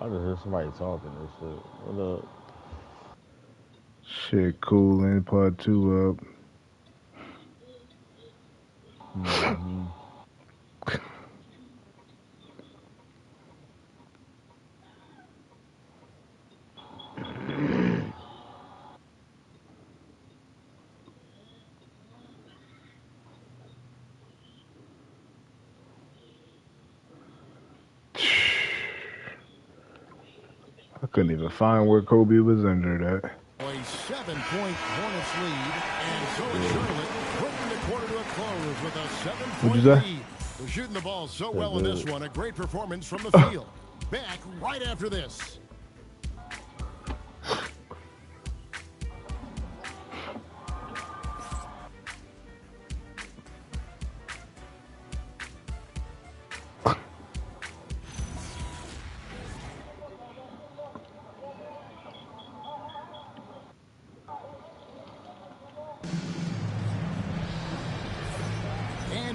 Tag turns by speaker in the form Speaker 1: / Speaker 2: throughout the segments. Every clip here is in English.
Speaker 1: I just heard somebody talking and shit. What up?
Speaker 2: Shit, cool. And part two up.
Speaker 1: Mm-hmm.
Speaker 2: I couldn't even find where Kobe was injured at.
Speaker 3: A 7-point Hornets lead, and so is Charlotte, bringing the quarter to a close with a 7-point lead. They're shooting the ball so well in this one. A great performance from the field. Back right after this.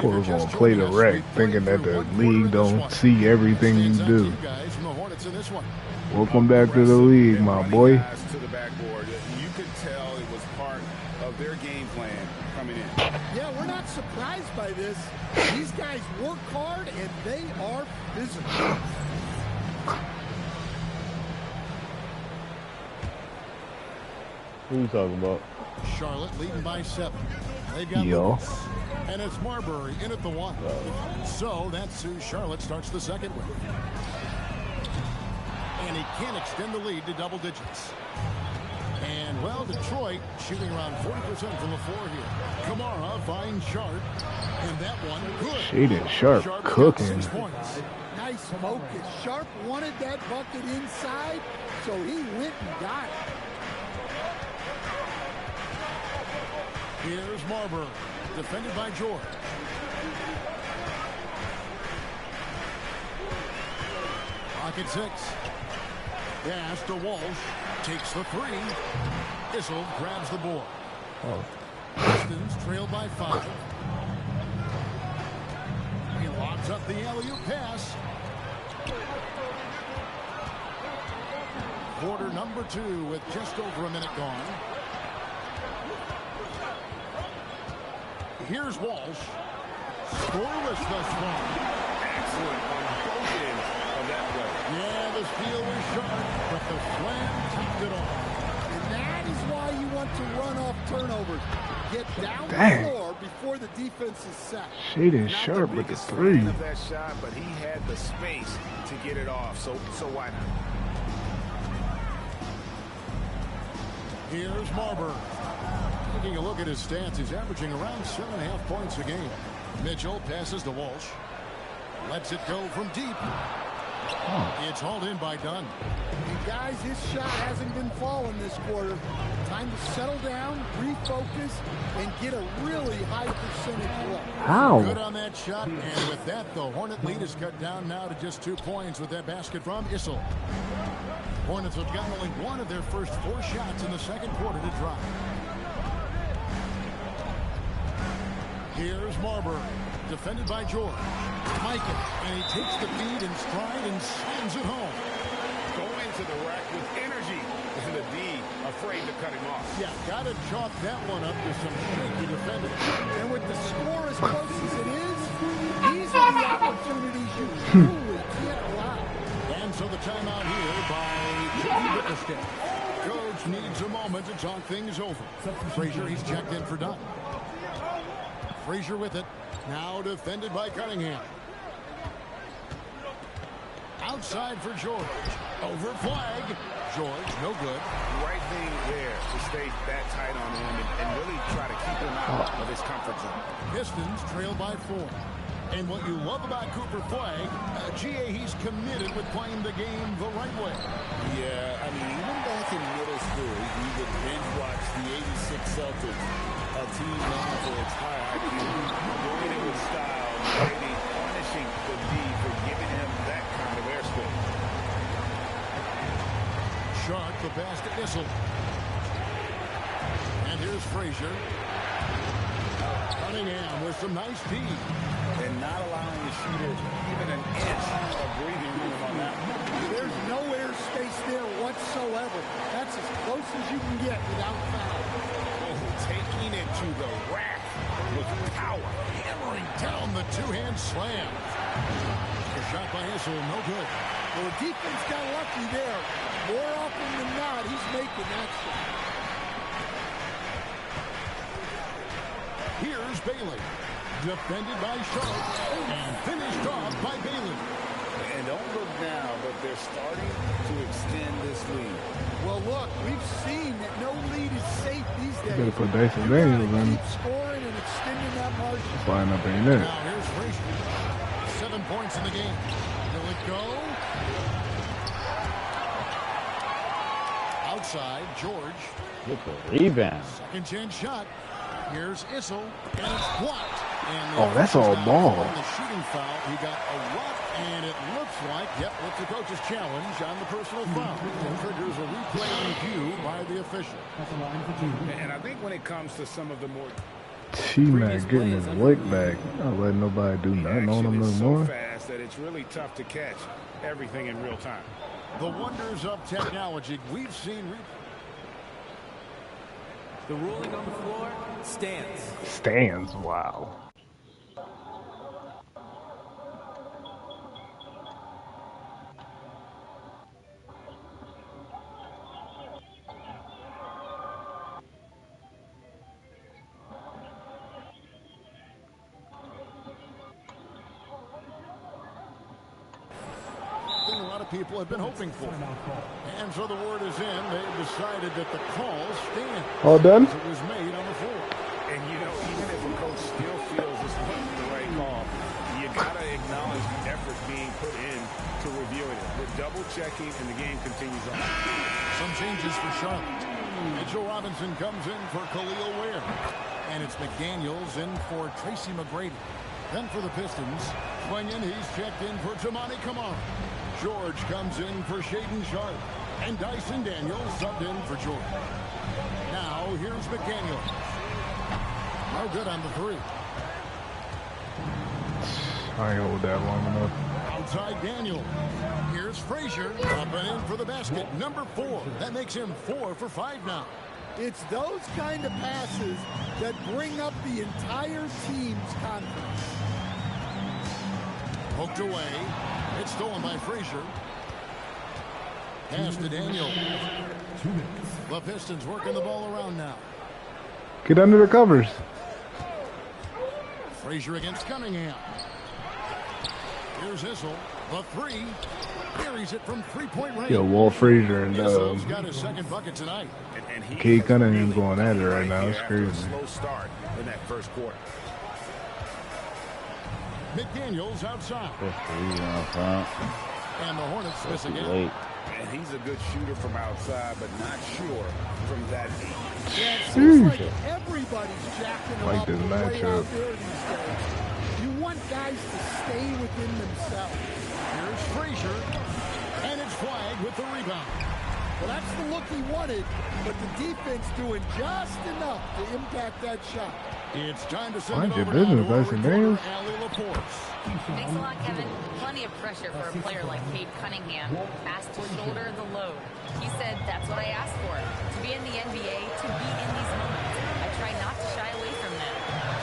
Speaker 2: We're gonna play the wreck, thinking that the league don't see everything you do. Welcome back to the league, my boy.
Speaker 4: You could tell it was part of their game plan coming in.
Speaker 5: Yeah, we're not surprised by this. These guys work hard and they are physical.
Speaker 1: Who you talking about?
Speaker 3: Charlotte leading by 7. They've got Lewis, and it's Marbury in at the 1. So that's who Charlotte starts the second with. And he can't extend the lead to double digits. And, well, Detroit shooting around 40% from the floor here. Kamara finds Sharp, and that one good.
Speaker 2: Shaedon Sharp cooking.
Speaker 5: Nice focus. Sharp wanted that bucket inside, so he went and got it.
Speaker 3: Here's Marbury, defended by George. Pocket 6. Pass to Walsh. Takes the 3. Issel grabs the board. Pistons trail by 5. He lobs up the alley-oop pass. Quarter number 2 with just over a minute gone. Here's Walsh. Scoreless thus far.
Speaker 4: Excellent on both ends of that play.
Speaker 3: Yeah, the steal was sharp, but the slam topped it off.
Speaker 5: And that is why you want to run off turnovers. Get down the floor before the defense is set.
Speaker 2: Shaedon Sharp with the 3.
Speaker 4: Of that shot, but he had the space to get it off, so why not?
Speaker 3: Here's Marbury. Taking a look at his stats, he's averaging around 7.5 points a game. Mitchell passes to Walsh. Lets it go from deep. It's hauled in by Dunn.
Speaker 5: And guys, his shot hasn't been falling this quarter. Time to settle down, refocus, and get a really high percentage look.
Speaker 2: How?
Speaker 3: Good on that shot, and with that, the Hornet lead is cut down now to just 2 points with that basket from Issel. Hornets have gotten only one of their first 4 shots in the second quarter to drop. Here's Marbury, defended by George. Michael, and he takes the feed in stride and slams it home.
Speaker 4: Going to the rack with energy, and the D afraid to cut him off.
Speaker 3: Yeah, got to chalk that one up to some shaky defending.
Speaker 5: And with the score as close as it is, these are the opportunities you truly can't allow.
Speaker 3: And so the timeout here by Jimmy Whittleston. Coach needs a moment to talk things over. Frazier, he's checked in for Dunn. Frazier with it. Now defended by Cunningham. Outside for George. Over flag. George, no good.
Speaker 4: Right thing there to stay that tight on him and really try to keep him out of his comfort zone.
Speaker 3: Pistons trail by 4. And what you love about Cooper Flag, GA, he's committed with playing the game the right way.
Speaker 6: Yeah, I mean, even back in middle school, we would binge watch the 86 Celtics, a team known for its high IQ, doing it with style, maybe punishing the D for giving him that kind of airspace.
Speaker 3: Sharp, the pass to Issel. And here's Frazier. Cunningham with some nice D.
Speaker 6: and not allowing the shooter even an inch of breathing room on that one.
Speaker 5: There's no air space there whatsoever. That's as close as you can get without foul.
Speaker 6: Oh, taking it to the rack with power.
Speaker 3: Hammering down the two-hand slam. The shot by Issel, no good.
Speaker 5: Well, the defense got lucky there. More often than not, he's making that shot.
Speaker 3: Here's Bailey. Defended by Sharp and finished off by Bailey.
Speaker 6: And don't look now, but they're starting to extend this lead.
Speaker 5: Well, look, we've seen that no lead is safe these days.
Speaker 2: Better put Dyson
Speaker 5: You gotta
Speaker 2: Daniels in.
Speaker 5: keep scoring and extending that margin.
Speaker 2: Line up ain't it.
Speaker 3: Now here's Frazier. 7 points in the game. Will it go? Outside, George.
Speaker 1: Get the rebound.
Speaker 3: Second chance shot. Here's Issel, and it's blocked. And
Speaker 2: Oh, that's all ball.
Speaker 3: On the shooting foul, he got a rough, and it looks like, yep, it's the coach's challenge on the personal foul. It triggers a replay review by the official.
Speaker 6: And I think when it comes to some of the more
Speaker 2: TMac getting his lick back. Not letting nobody do nothing on him no
Speaker 6: so
Speaker 2: more.
Speaker 6: fast that it's really tough to catch everything in real time.
Speaker 3: The wonders of technology. We've seen
Speaker 7: The ruling on the floor stands.
Speaker 2: Stands, wow.
Speaker 3: thing a lot of people have been hoping for. And so the word is in. They've decided that the call stands.
Speaker 2: All done?
Speaker 3: It was made on the floor.
Speaker 6: And, you know, even if a coach still feels this wasn't the right call, you got to acknowledge the effort being put in to reviewing it. The double-checking, and the game continues on.
Speaker 3: Some changes for Charlotte. Mitchell Robinson comes in for Khalil Ware. And it's McDaniels in for Tracy McGrady. Then for the Pistons, Wenyan, he's checked in for Tamani Kamara. George comes in for Shaedon Sharp. And Dyson Daniels subbed in for George. Now, here's McDaniels. No good on the three.
Speaker 2: I ain't hold that long enough.
Speaker 3: Outside Daniel. Here's Frazier up and in for the basket. Number 4. That makes him 4 for 5 now.
Speaker 5: It's those kind of passes that bring up the entire team's confidence.
Speaker 3: Poked away. It's stolen by Frazier. Pass to Daniel. The Pistons working the ball around now.
Speaker 2: Get under the covers.
Speaker 3: Frazier against Cunningham. Here's Issel. The three. Buries it from three-point range.
Speaker 2: Yo, Walt Frazier and
Speaker 3: Issel's got his second bucket tonight.
Speaker 6: And he
Speaker 2: Cade Cunningham going at it right now. It's
Speaker 6: after a
Speaker 2: crazy.
Speaker 6: slow start in that first quarter.
Speaker 3: McDaniels outside.
Speaker 1: Front.
Speaker 3: And the Hornets miss again.
Speaker 1: Late.
Speaker 6: And he's a good shooter from outside, but not sure from that deep.
Speaker 5: Yeah, it seems like
Speaker 2: Jeez.
Speaker 5: everybody's jacking
Speaker 2: Like
Speaker 5: up
Speaker 2: this
Speaker 5: way
Speaker 2: matchup.
Speaker 5: out there these days. You want guys to stay within themselves.
Speaker 3: Here's Frazier. And it's flagged with the rebound.
Speaker 5: Well, that's the look he wanted, but the defense doing just enough to impact that shot.
Speaker 3: It's time to send
Speaker 2: Mind
Speaker 3: it
Speaker 2: your
Speaker 3: over now
Speaker 2: business,
Speaker 3: to our
Speaker 2: Dyson
Speaker 3: reporter,
Speaker 2: Daniels.
Speaker 3: Allie Laporte.
Speaker 8: Thanks a lot, Kevin. Plenty of pressure for a player like Cade Cunningham. Asked to shoulder the load. He said, that's what I asked for. To be in the NBA, to be in these moments. I try not to shy away from them.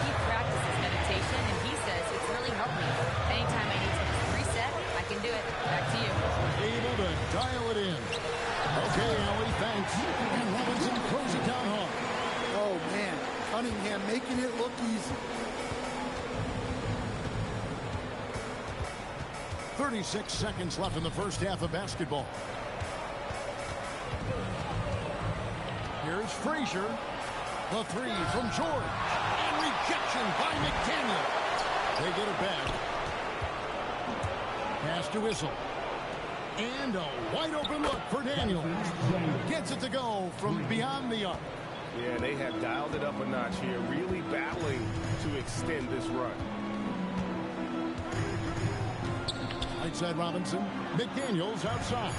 Speaker 8: He practices meditation, and he says it's really helped me. Anytime I need to reset, I can do it. Back to you.
Speaker 3: Able to dial it in. Okay, Allie, thanks. And Robinson throws it down hard.
Speaker 5: Oh, man. Cunningham making it look easy.
Speaker 3: 36 seconds left in the first half of basketball. Here's Frazier. The three from George. And rejection by McDaniel. They get it back. Pass to Issel. And a wide open look for Daniel. Gets it to go from beyond the arc.
Speaker 6: Yeah, they have dialed it up a notch here, really battling to extend this run.
Speaker 3: Right side Robinson. McDaniels outside.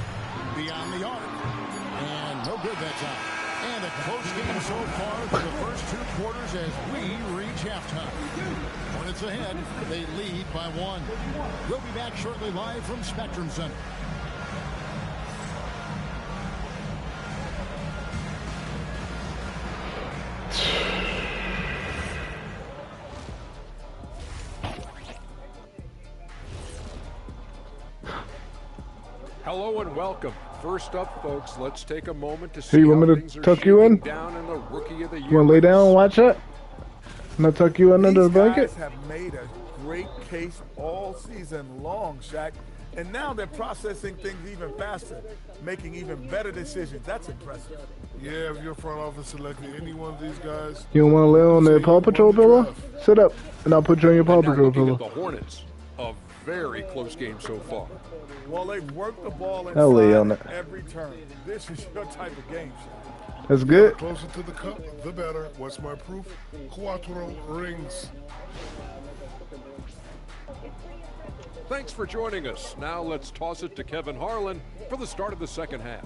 Speaker 3: Beyond the arc. And no good that time. And a close game so far for the first 2 quarters as we reach halftime. Hornets ahead. They lead by 1. We'll be back shortly live from Spectrum Center.
Speaker 9: Hello and welcome. First up, folks, let's take a moment to
Speaker 2: So
Speaker 9: see
Speaker 2: you want
Speaker 9: how
Speaker 2: me
Speaker 9: things
Speaker 2: to
Speaker 9: are
Speaker 2: tuck you
Speaker 9: shaking
Speaker 2: in?
Speaker 9: down in the Rookie of the Year
Speaker 2: You want to lay down and
Speaker 9: race.
Speaker 2: watch that? And I tuck you in under the blanket?
Speaker 10: These guys have made a great case all season long, Shaq. And now they're processing things even faster, making even better decisions. That's impressive.
Speaker 11: Yeah, if your front office selected any one of these guys.
Speaker 2: You don't want to lay on the Paw Patrol pillow? Sit up, and I'll put you on your Paw
Speaker 9: And now
Speaker 2: Patrol
Speaker 9: looking
Speaker 2: pillow.
Speaker 9: at the Hornets, a very close game so far.
Speaker 10: Well, they've worked the ball
Speaker 2: I'll lay on
Speaker 10: inside
Speaker 2: it.
Speaker 10: every turn. This is your type of game, Shaq.
Speaker 2: That's good.
Speaker 11: Closer to the cup, the better. What's my proof? Cuatro rings.
Speaker 9: Thanks for joining us. Now let's toss it to Kevin Harlan for the start of the second half.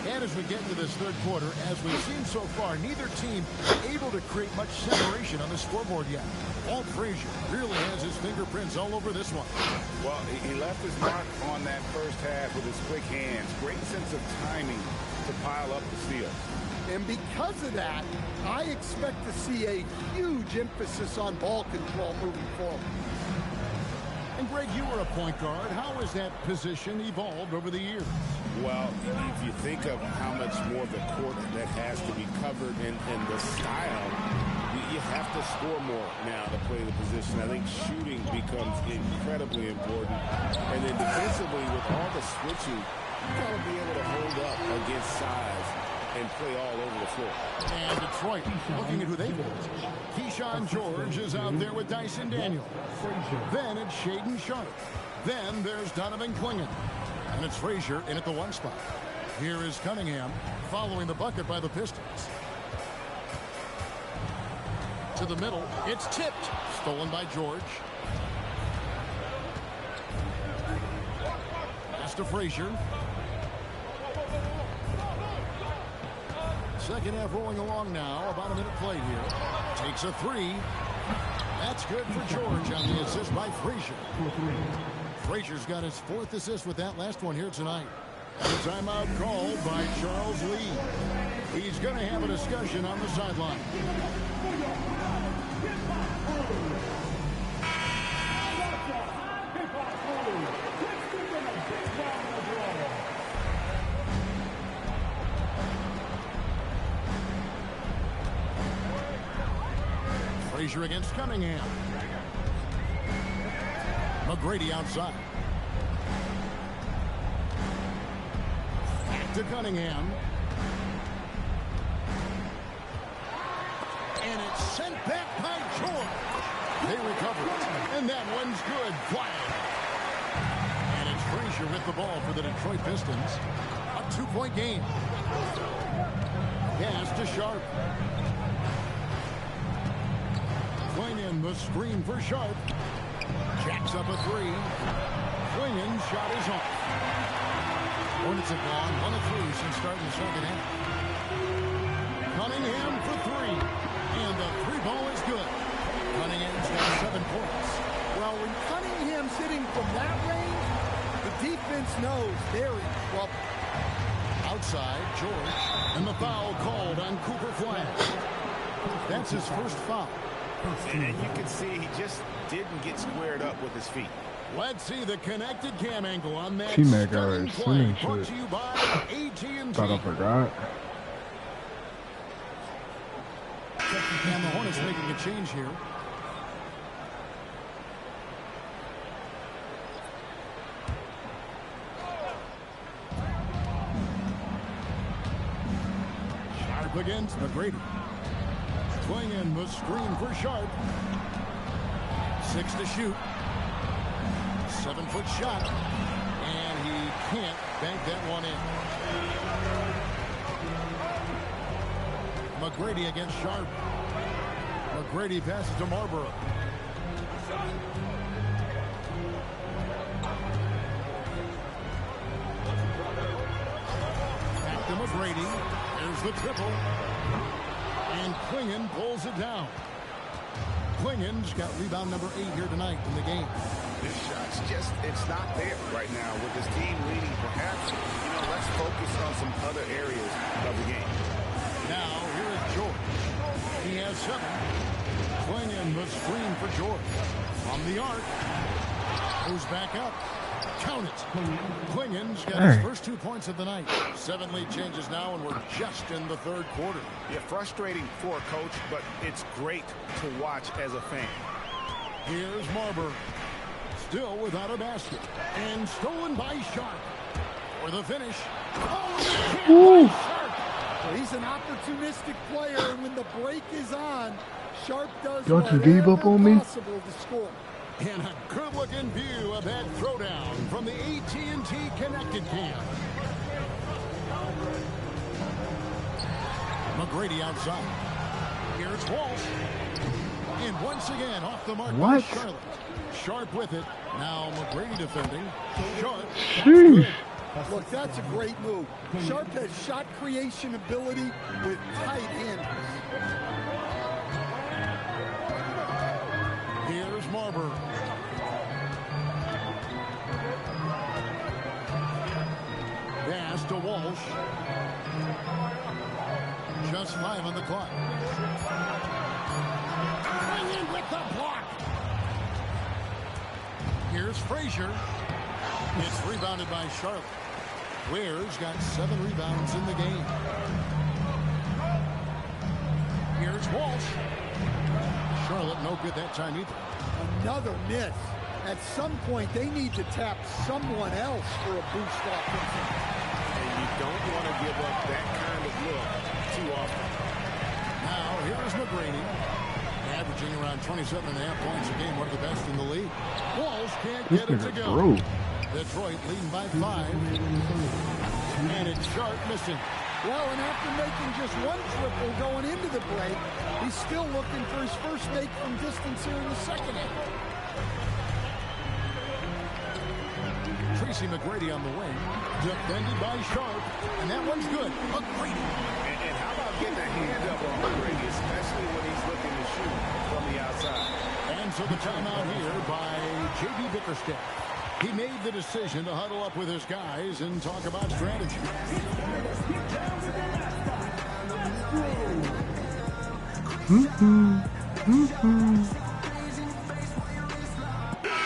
Speaker 3: And as we get into this third quarter, as we've seen so far, neither team able to create much separation on the scoreboard yet. Walt Frazier really has his fingerprints all over this one.
Speaker 4: Well, he left his mark on that first half with his quick hands. Great sense of timing to pile up the steals.
Speaker 5: And because of that, I expect to see a huge emphasis on ball control moving forward.
Speaker 3: And Greg, you were a point guard. How has that position evolved over the years?
Speaker 4: Well, if you think of how much more of the court that has to be covered and the style, you have to score more now to play the position. I think shooting becomes incredibly important. And then defensively, with all the switching, you got to be able to hold up against size and play all over the floor.
Speaker 3: And Detroit, looking at who they've got. Keyshawn George is out there with Dyson Daniel. Then it's Shaedon Sharp. Then there's Donovan Clingan. And it's Frazier in at the 1 spot. Here is Cunningham following the bucket by the Pistons. To the middle, it's tipped. Stolen by George. Pass to Frazier. Second half rolling along now. About a minute played here. Takes a 3. That's good for George on the assist by Frazier. Frazier's got his 4th assist with that last one here tonight. And a timeout called by Charles Lee. He's going to have a discussion on the sideline. Frazier against Cunningham. McGrady outside. Back to Cunningham. And it's sent back by George. They recover it. And that one's good. Quiet. And it's Frazier with the ball for the Detroit Pistons. A 2-point game. Pass to Sharp. Clingan, the screen for Sharp. Jacks up a 3. Clingan shot is off. Hornets have gone 1 of 3 since starting the second half. Cunningham for 3. And the 3-ball is good. Cunningham's got 7 points.
Speaker 5: Well, when Cunningham's hitting from that range, the defense knows they're in trouble.
Speaker 3: Outside, George. And the foul called on Cooper Flash. That's his first foul.
Speaker 4: And you can see he just didn't get squared up with his feet.
Speaker 3: Let's see the connected cam angle on that
Speaker 2: TMac
Speaker 3: stunning
Speaker 2: already
Speaker 3: play.
Speaker 2: seen
Speaker 3: Brought
Speaker 2: shit.
Speaker 3: to you by AT&T.
Speaker 2: Thought I forgot.
Speaker 3: And the Hornets making a change here. Sharp against McGrady. Clingan the screen for Sharp. 6 to shoot. 7-foot shot. And he can't bank that one in. McGrady against Sharp. McGrady passes to Marbury. Back to McGrady. There's the triple. And Klingon pulls it down. Klingon's got rebound number 8 here tonight in the game.
Speaker 4: This shot's just, it's not there right now with this team leading. Perhaps, let's focus on some other areas of the game.
Speaker 3: Now, here is George. He has 7. Klingon the screen for George. From the arc. Goes back up. Count it. Klingon's got his first 2 points of the night. 7 lead changes now, and we're just in the third quarter.
Speaker 4: Yeah, frustrating for a coach, but it's great to watch as a fan.
Speaker 3: Here's Marbury. Still without a basket. And stolen by Sharp. For the finish.
Speaker 5: Oh, well, he's an opportunistic player, and when the break is on, Sharp does
Speaker 2: Johnson gave up on me.
Speaker 5: Possible to score.
Speaker 3: And a good-looking view of that throwdown from the AT&T Connected Cam. McGrady outside. Here's Walsh. And once again, off the mark by Charlotte. Sharp with it. Now McGrady defending. Sharp.
Speaker 5: Look, that's a great move. Sharp has shot creation ability with tight handles.
Speaker 3: Here's Marbury. Pass to Walsh. Just 5 on the clock. Bring in with the block. Here's Frazier. It's rebounded by Charlotte. Ware's got 7 rebounds in the game. Here's Walsh. Charlotte no good that time either.
Speaker 5: Another miss. At some point, they need to tap someone else for a boost offensively.
Speaker 4: And you don't want to give up that kind of look too often.
Speaker 3: Now, here's McGrady. Averaging around 27.5 points a game, one of the best in the league. Walsh can't get it to go. Detroit leading by 5. And it's Sharp missing.
Speaker 5: Well, and after making just 1 triple going into the break, he's still looking for his first make from distance here in the second half.
Speaker 3: Tracy McGrady on the wing. Defended by Sharp. And that one's good. McGrady.
Speaker 4: And how about getting a hand up on McGrady, especially when he's looking to shoot from the outside.
Speaker 3: And so the timeout here by J.B. Bickerstaff. He made the decision to huddle up with his guys and talk about strategy.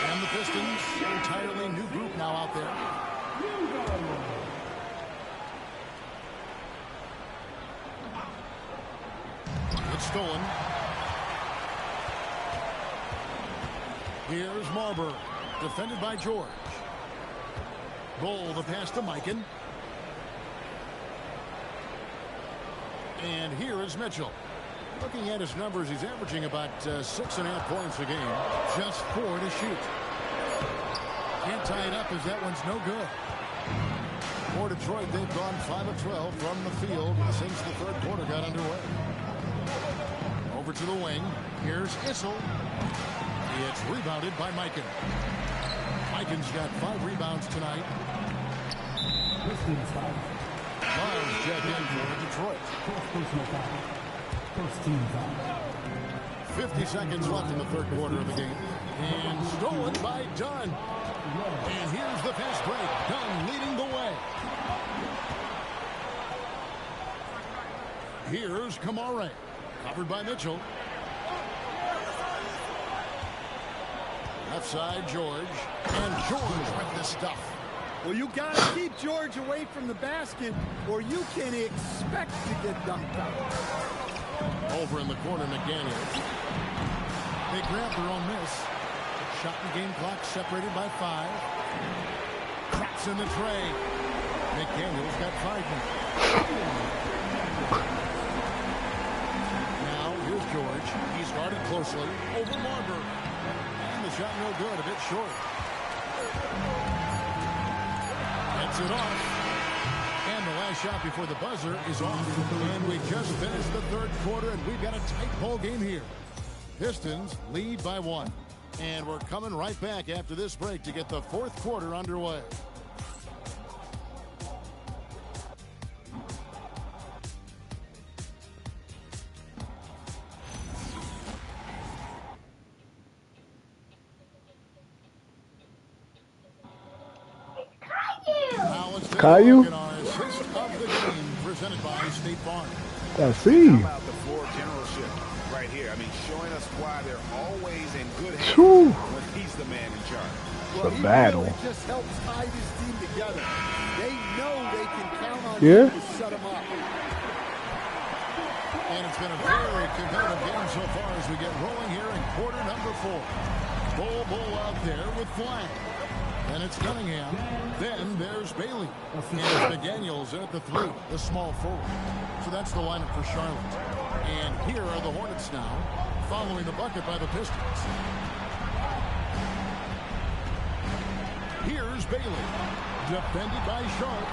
Speaker 3: And the Pistons, an entirely new group now out there. It's stolen. Here's Marbury. Defended by George. Bull the pass to Mikan. And here is Mitchell. Looking at his numbers, he's averaging about 6.5 points a game. Just 4 to shoot. Can't tie it up as that one's no good. For Detroit, they've gone 5 of 12 from the field since the third quarter got underway. Over to the wing. Here's Issel. It's rebounded by Mikan. Mikan's got 5 rebounds tonight. Miles check in for Detroit. 50 seconds left in the third quarter of the game. And stolen by Dunn. And here's the fast break. Dunn leading the way. Here's Kamare. Covered by Mitchell. Left side, George. And George with the stuff.
Speaker 5: Well, you got to keep George away from the basket, or you can expect to get dunked out.
Speaker 3: Over in the corner, McDaniels. They grab their own miss. Shot in game clock separated by 5. Cracks in the tray. McDaniels got 5 minutes. Now, here's George. He's guarded closely over Marbury. And the shot no good, a bit short. Gets it off. And the last shot before the buzzer is off. And we just finished the third quarter, and we've got a tight ball game here. Pistons lead by 1. And we're coming right back after this break to get the fourth quarter underway.
Speaker 2: Caillou?
Speaker 3: Presented by State Farm.
Speaker 2: I see.
Speaker 4: How about the floor generalship right here? I mean, showing us why they're always in good hands when he's the man in charge.
Speaker 2: It's a battle.
Speaker 5: Really just helps tie this team together. They know they can count on
Speaker 2: him
Speaker 5: to set them up.
Speaker 3: And it's been a very competitive game so far as we get rolling here in quarter number 4. Bull out there with flag. And it's Cunningham. Then there's Bailey. And it's McDaniels at the 3, the small forward. So that's the lineup for Charlotte. And here are the Hornets now, following the bucket by the Pistons. Here's Bailey, defended by Sharp.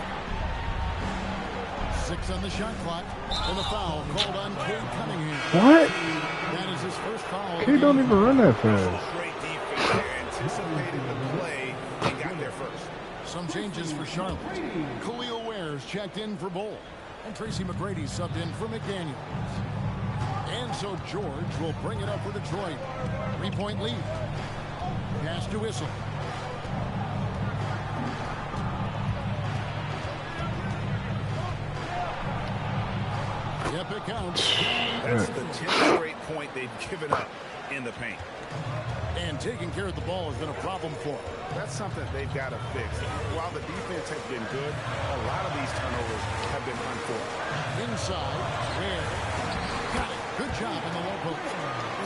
Speaker 3: 6 on the shot clock. And a foul called on Cade Cunningham.
Speaker 2: What?
Speaker 3: That is his first foul.
Speaker 2: Cade don't even run that fast.
Speaker 4: Great defense there, anticipated the play and got there first.
Speaker 3: Some changes for Charlotte. Khalil Ware's checked in for Bull. And Tracy McGrady subbed in for McDaniels. And so George will bring it up for Detroit. 3-point lead. Pass to Whistle. Yep, it counts.
Speaker 4: That's the 10th straight point they've given up in the paint.
Speaker 3: And taking care of the ball has been a problem for them.
Speaker 4: That's something they've got to fix. While the defense has been good, a lot of these turnovers have been unforced.
Speaker 3: Inside, Ware. Got it. Good job in the low post.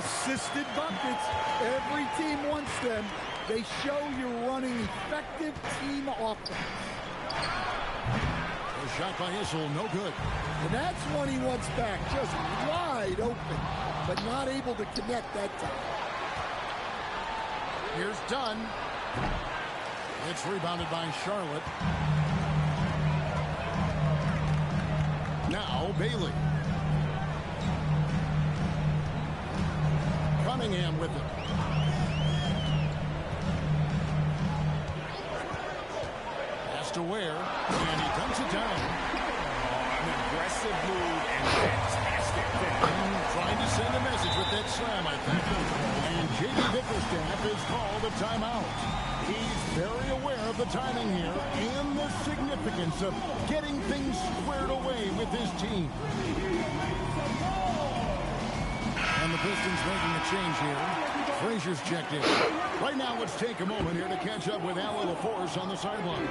Speaker 5: Assisted buckets. Every team wants them. They show you're running effective team offense.
Speaker 3: A shot by Issel, no good.
Speaker 5: And that's one he wants back. Just wide open, but not able to connect that time.
Speaker 3: Here's Dunn. It's rebounded by Charlotte. Now Bailey. Cunningham with it. Pass to Ware, and he dumps it down.
Speaker 4: An aggressive move and fantastic finish.
Speaker 3: Trying to send a message with that slam, I think. And J.D. Bickerstaff is called a timeout. He's very aware of the timing here and the significance of getting things squared away with his team. And the Pistons making a change here. Frazier's checked in. Right now, let's take a moment here to catch up with Al LaForce on the sideline.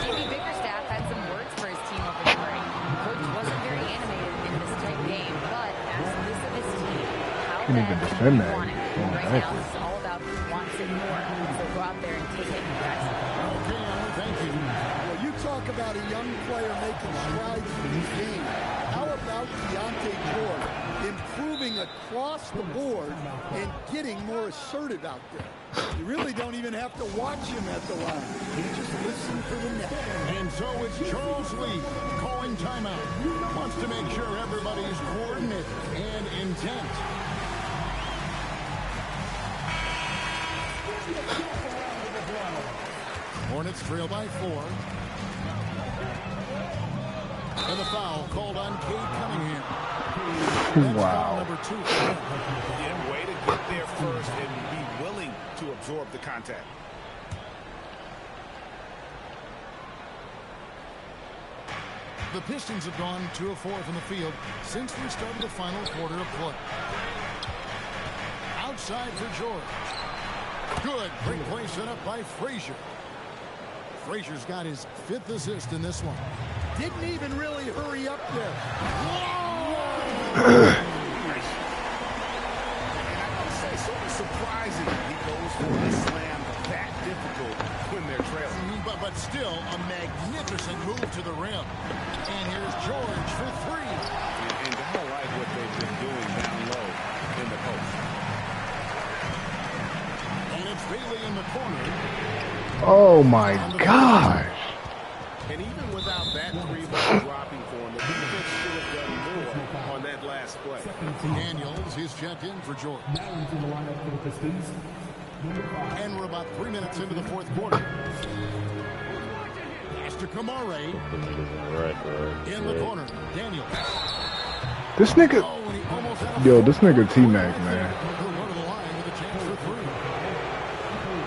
Speaker 8: J.D. Bickerstaff had some words for his team over the break. Coach wasn't very animated in this tight game, but asked this of his team. How
Speaker 2: Can't even defend that.
Speaker 8: Right now, it's all about who wants it more. So go out there and take it, guys.
Speaker 3: Okay, Alan, thank you.
Speaker 5: Well, you talk about a young player making strides in his game. How about Deontay George improving across the board and getting more assertive out there? You really don't even have to watch him at the line. You just listen for the net.
Speaker 3: And so it's Charles Lee calling timeout. Wants to make sure everybody's coordinated and intent. Hornets trail by 4. And the foul called on Cade Cunningham. That's foul number 2.
Speaker 4: Yeah, way to get there first and be willing to absorb the contact.
Speaker 3: The Pistons have gone 2 of 4 from the field since we started the final quarter of play. Outside for George. Good. Great play set up by Frazier. Frazier's got his 5th assist in this one.
Speaker 5: Didn't even really hurry up there.
Speaker 4: Sort of surprising he goes for a slam that difficult when they're trailing.
Speaker 3: But still a magnificent move to the rim. And here's George for 3.
Speaker 4: And gotta like what they've been doing down low in the post.
Speaker 3: And it's Bailey in the corner.
Speaker 2: Oh my gosh.
Speaker 4: And even without that 3-ball drive,
Speaker 3: Daniels is checked in for George. And we're about 3 minutes into the fourth quarter. Pass to Kamare. In the corner, Daniels.
Speaker 2: This nigga, yo, this nigga TMac, man.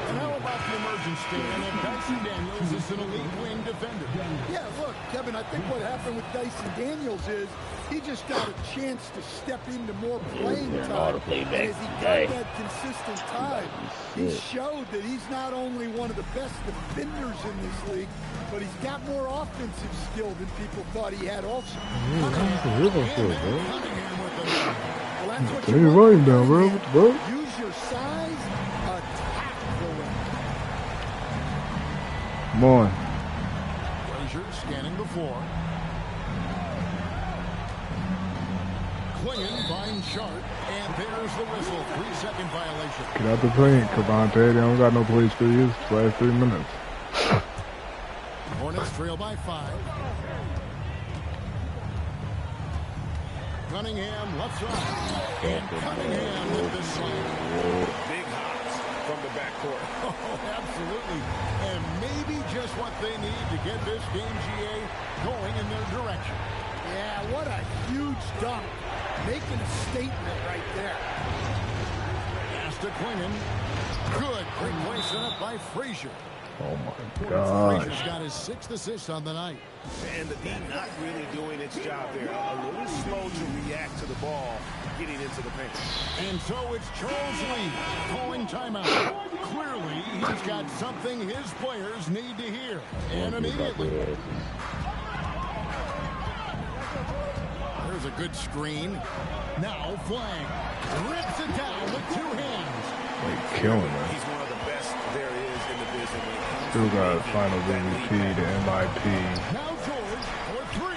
Speaker 3: And how about the emergence stand of Dyson Daniels is an elite wing defender?
Speaker 5: Yeah, look, Kevin, I think what happened with Dyson Daniels is he just got a chance to step into more playing time. And as he got that consistent time, he showed that he's not only one of the best defenders in this league, but he's got more offensive skill than people thought he had also.
Speaker 2: Well, that's what you running down, bro.
Speaker 5: Use your size, attack the rim.
Speaker 2: Come on.
Speaker 3: Frazier scanning the floor. Clinging finds Sharp, and there's the whistle. 3-second violation.
Speaker 2: Get out the paint, Cavante. They don't got no plays for you. Last 3 minutes.
Speaker 3: Hornets trail by 5. Cunningham left side. And Cunningham with the slam.
Speaker 4: Big hops from the backcourt.
Speaker 3: Oh, absolutely. And maybe just what they need to get this game, GA, going in their direction.
Speaker 5: Yeah, what a huge dunk. Making a statement right there.
Speaker 3: Pass to Quinnan. Good. Great play set up by Frazier.
Speaker 2: Oh my gosh.
Speaker 3: Frazier's got his 6th assist on the night.
Speaker 4: And the D not really doing its job there. A little slow to react to the ball getting into the paint.
Speaker 3: And so it's Charles Lee calling timeout. Clearly, he's got something his players need to hear. And immediately. There's a good screen. Now Flag rips it down with 2 hands.
Speaker 2: Like killing him.
Speaker 4: He's one of the best there is in the business.
Speaker 2: Still got Finals MVP, the MIP.
Speaker 3: Now George for 3.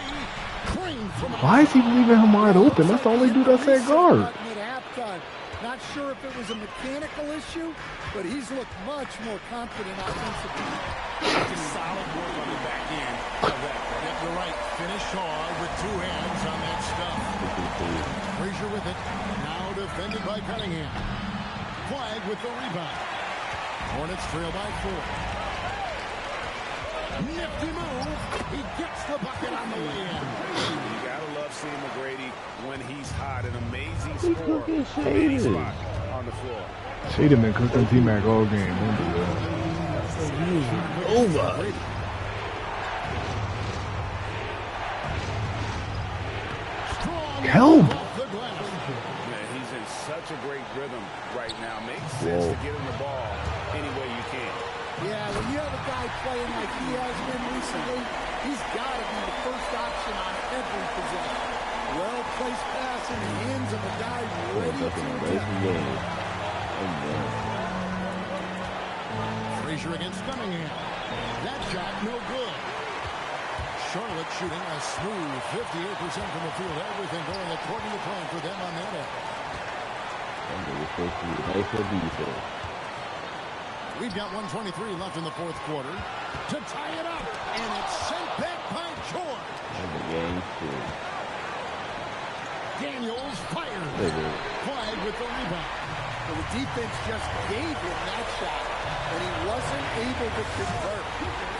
Speaker 3: Green from
Speaker 2: Why is he leaving him wide open? That's the only dude that's at guard.
Speaker 5: At halftime. Not sure if it was a mechanical issue, but he's looked much more confident offensively.
Speaker 4: Just solid work on the back end of that.
Speaker 3: Get the right. Finish hard with 2 hands on that stuff. Frazier with it. Now defended by Cunningham. Flag with the rebound. Hornets trail by 4. Nifty move. He gets the bucket on the way in.
Speaker 4: You gotta love seeing McGrady when he's hot. An amazing score from any spot on the floor.
Speaker 2: Shaedon been cooking TMac all game. Don't do that.
Speaker 1: Over.
Speaker 2: Help!
Speaker 4: Yeah, he's in such a great rhythm right now. Makes sense to get him the ball any way you can.
Speaker 5: Yeah, when you have a guy playing like he has been recently, he's got to be the first option on every possession. Well-placed pass in the hands of a guy ready to attack.
Speaker 3: Frazier against Cunningham. That shot no good. Charlotte shooting a smooth 58% from the field. Everything going according to plan for them on that end. We've got 1:23 left in the fourth quarter to tie it up. And it's sent back by George. Daniels fires. Flag with the rebound.
Speaker 5: So the defense just gave him that shot, and he wasn't able to convert.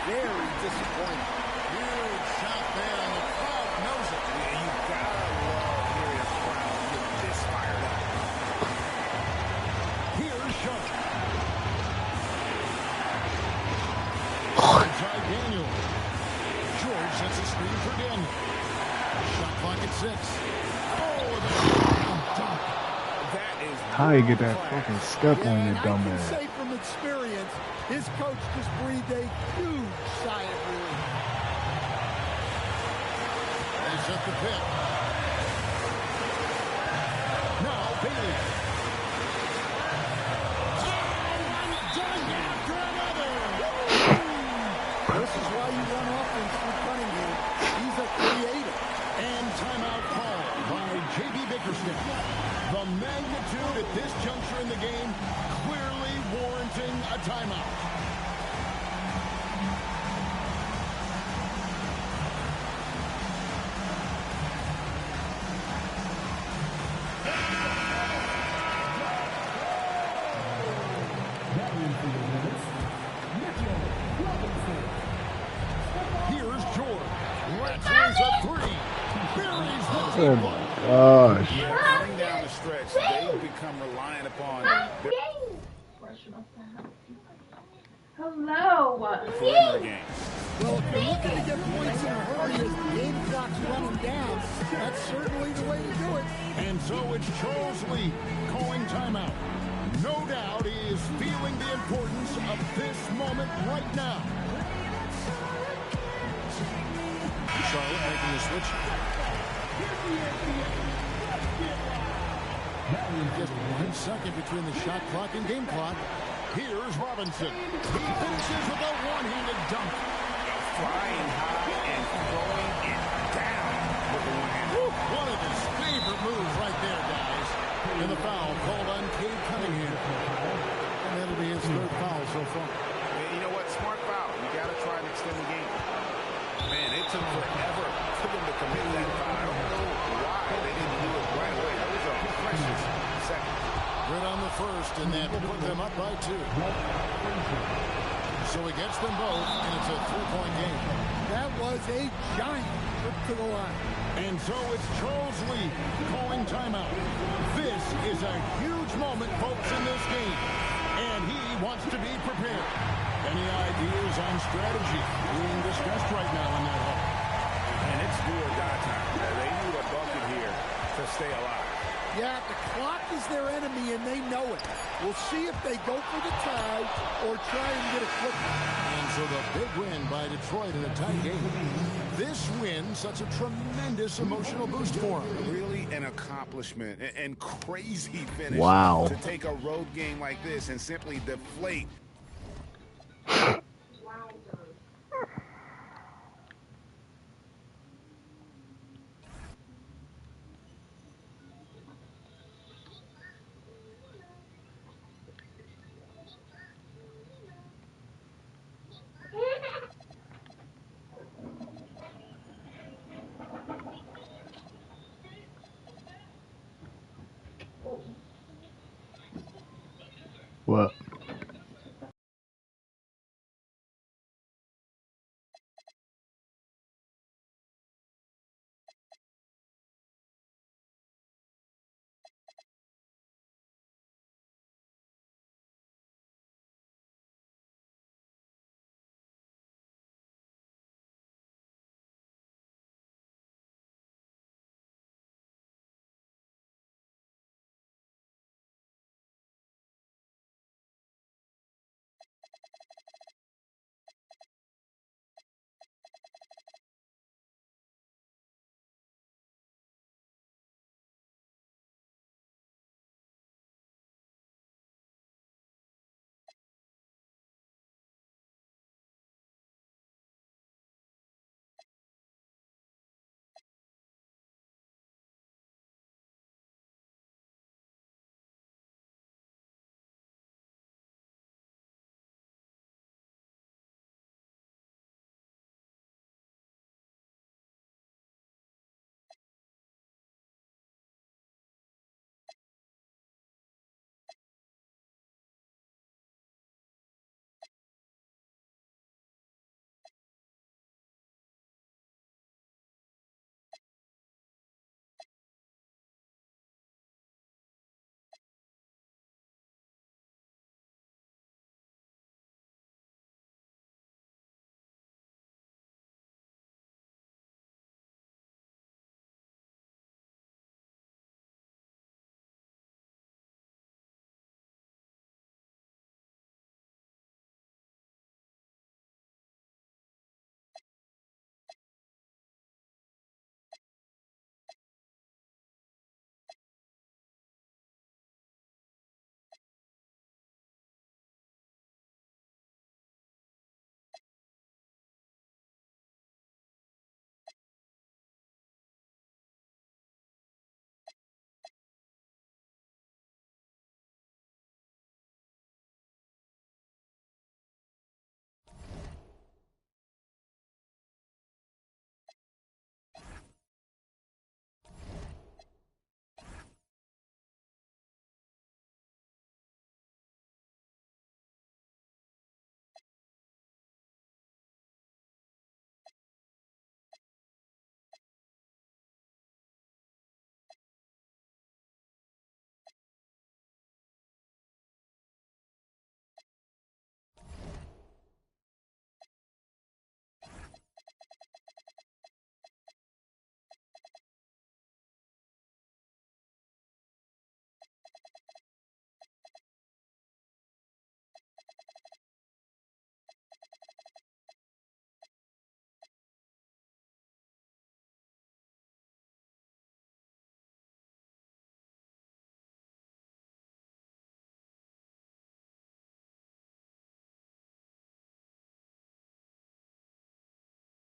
Speaker 5: Very disappointing.
Speaker 3: Huge shot there, and the crowd knows it.
Speaker 4: Yeah, you gotta love hearing a crowd get this fired up.
Speaker 3: Here's Sharp. Inside Daniel. George sets a screen for Daniel. Shot clock at 6. Oh,
Speaker 4: that is
Speaker 2: How you get that fucking step on your dumb
Speaker 5: I can
Speaker 2: ass?
Speaker 5: say from experience, his coach just breathed a huge sigh of relief.
Speaker 3: They set the pick. Now Bailey. One dunk after another.
Speaker 5: This is why you run offense through Cunningham. He's a creator.
Speaker 3: And timeout call by J.B. Bickerstaff. The magnitude at this juncture in the game clearly warranting a timeout.
Speaker 2: Oh my gosh.
Speaker 4: Coming down the stretch, they've become reliant upon their perimeter game.
Speaker 5: Well, if you're looking to get points in a hurry as the game clock's running down, that's certainly the way to do it.
Speaker 3: And so it's Charles Lee calling timeout. No doubt he is feeling the importance of this moment right now. Charlotte making the switch. Just 1 second between the shot clock and game clock. Here's Robinson. He finishes with a one-handed dunk.
Speaker 4: Flying high and throwing it down with the one hand.
Speaker 3: One of his favorite moves right there, guys. And the foul called on Cade Cunningham. And that'll be his third foul so far.
Speaker 4: And you know what? Smart foul. You got to try and extend the game. Man, it took forever for them to commit that foul. I don't know why they didn't do it right away. That was a precious second.
Speaker 3: Right on the first, and that will put them up by 2. So he gets them both, and it's a 3-point game.
Speaker 5: That was a giant trip to the line.
Speaker 3: And so it's Charles Lee calling timeout. This is a huge moment, folks, in this game. And he wants to be prepared. Any ideas on strategy being discussed right now in that hall?
Speaker 4: And it's do or die time. They need a bucket here to stay alive.
Speaker 5: Yeah, the clock is their enemy, and they know it. We'll see if they go for the tie or try and get a quick one.
Speaker 3: And so the big win by Detroit in a tight game. This win, such a tremendous emotional boost for them.
Speaker 4: Really an accomplishment and crazy finish.
Speaker 2: Wow.
Speaker 4: To take a road game like this and simply deflate